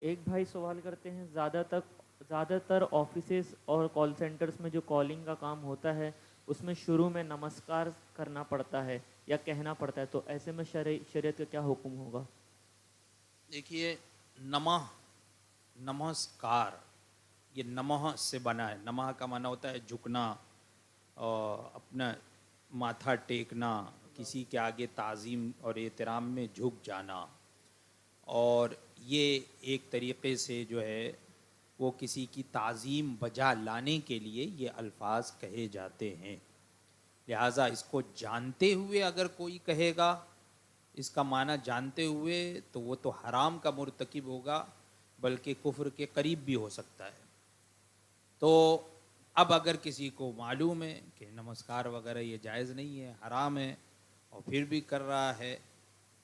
ایک بھائی سوال کرتے ہیں، زیادہ تر آفیسز اور کال سینٹرز میں جو کالنگ کا کام ہوتا ہے اس میں شروع میں نمسکار کرنا پڑتا ہے یا کہنا پڑتا ہے، تو ایسے میں شریعت کا کیا حکم ہوگا؟ دیکھیے، نمہ نمسکار، یہ نمہ سے بنا ہے۔ نمہ کا معنی ہوتا ہے جھکنا اور اپنا ماتھا ٹیکنا، کسی کے آگے تعظیم اور احترام میں جھک جانا، اور یہ ایک طریقے سے جو ہے وہ کسی کی تعظیم بجا لانے کے لیے یہ الفاظ کہے جاتے ہیں۔ لہٰذا اس کو جانتے ہوئے اگر کوئی کہے گا، اس کا معنی جانتے ہوئے، تو وہ تو حرام کا مرتکب ہوگا، بلکہ کفر کے قریب بھی ہو سکتا ہے۔ تو اب اگر کسی کو معلوم ہے کہ نمسکار وغیرہ یہ جائز نہیں ہے، حرام ہے، اور پھر بھی کر رہا ہے،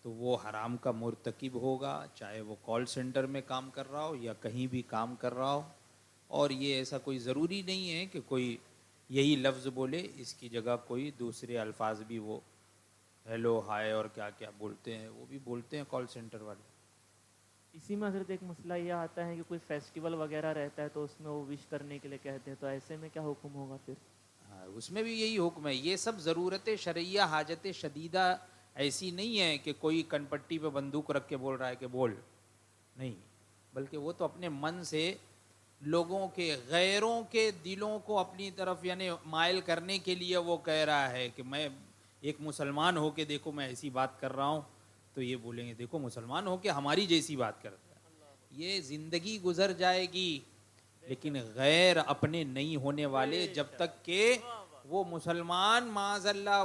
تو وہ حرام کا مرتکب ہوگا، چاہے وہ کال سینٹر میں کام کر رہا ہو یا کہیں بھی کام کر رہا ہو۔ اور یہ ایسا کوئی ضروری نہیں ہے کہ کوئی یہی لفظ بولے، اس کی جگہ کوئی دوسرے الفاظ بھی، وہ ہیلو ہائے اور کیا کیا بولتے ہیں، وہ بھی بولتے ہیں کال سینٹر والے۔ اسی میں حضرت ایک مسئلہ یہ آتا ہے کہ کوئی فیسٹیول وغیرہ رہتا ہے تو اس میں وہ وش کرنے کے لیے کہتے ہیں، تو ایسے میں کیا حکم ہوگا پھر؟ ہاں، اس میں بھی یہی حکم ہے۔ یہ سب ضرورت شرعیہ، حاجت شدیدہ ایسی نہیں ہے کہ کوئی کن پٹی پہ بندوق رکھ کے بول رہا ہے کہ بول، نہیں، بلکہ وہ تو اپنے من سے لوگوں کے، غیروں کے دلوں کو اپنی طرف یعنی مائل کرنے کے لیے وہ کہہ رہا ہے کہ میں ایک مسلمان ہو کے دیکھو میں ایسی بات کر رہا ہوں، تو یہ بولیں گے دیکھو مسلمان ہو کے ہماری جیسی بات کرتا ہے۔ یہ زندگی گزر جائے گی، لیکن غیر اپنے نہیں ہونے والے جب تک کہ وہ مسلمان معاذ اللہ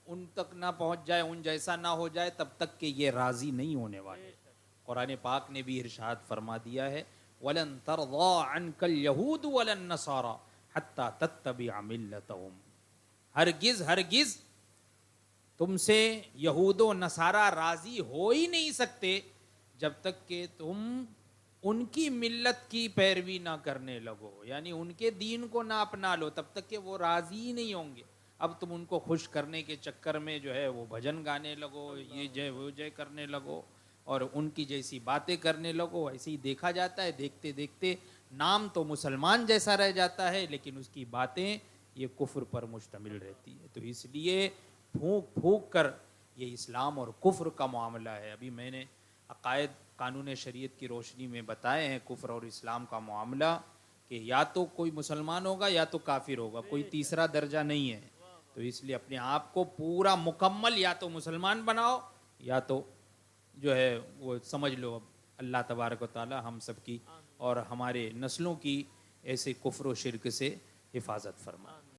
ان تک نہ پہنچ جائے، ان جیسا نہ ہو جائے، تب تک کہ یہ راضی نہیں ہونے والے۔ قرآن پاک نے بھی ارشاد فرما دیا ہے، وَلَن تَرْضَىٰ عَنْكَ الْيَهُودُ وَلَا النَّصَارَىٰ حَتَّىٰ تَتَّبِعَ مِلَّتَهُمْ۔ ہرگز تم سے یہود و نصارہ راضی ہو ہی نہیں سکتے جب تک کہ تم ان کی ملت کی پیروی نہ کرنے لگو، یعنی ان کے دین کو نہ اپنا لو، تب تک کہ وہ راضی ہی نہیں ہوں گے۔ اب تم ان کو خوش کرنے کے چکر میں جو ہے وہ بھجن گانے لگو، یہ جے وہ جے کرنے لگو، اور ان کی جیسی باتیں کرنے لگو، ایسے ہی دیکھا جاتا ہے۔ دیکھتے دیکھتے نام تو مسلمان جیسا رہ جاتا ہے، لیکن اس کی باتیں یہ کفر پر مشتمل رہتی ہے۔ تو اس لیے پھونک پھونک کر یہ اسلام اور کفر کا معاملہ ہے۔ ابھی میں نے عقائد قانون شریعت کی روشنی میں بتائے ہیں کفر اور اسلام کا معاملہ، کہ یا تو کوئی مسلمان ہوگا یا تو کافر ہوگا، کوئی تیسرا درجہ نہیں ہے۔ تو اس لیے اپنے آپ کو پورا مکمل یا تو مسلمان بناؤ، یا تو جو ہے وہ سمجھ لو اب اللہ تبارک و تعالی ہم سب کی اور ہمارے نسلوں کی ایسے کفر و شرک سے حفاظت فرمائے۔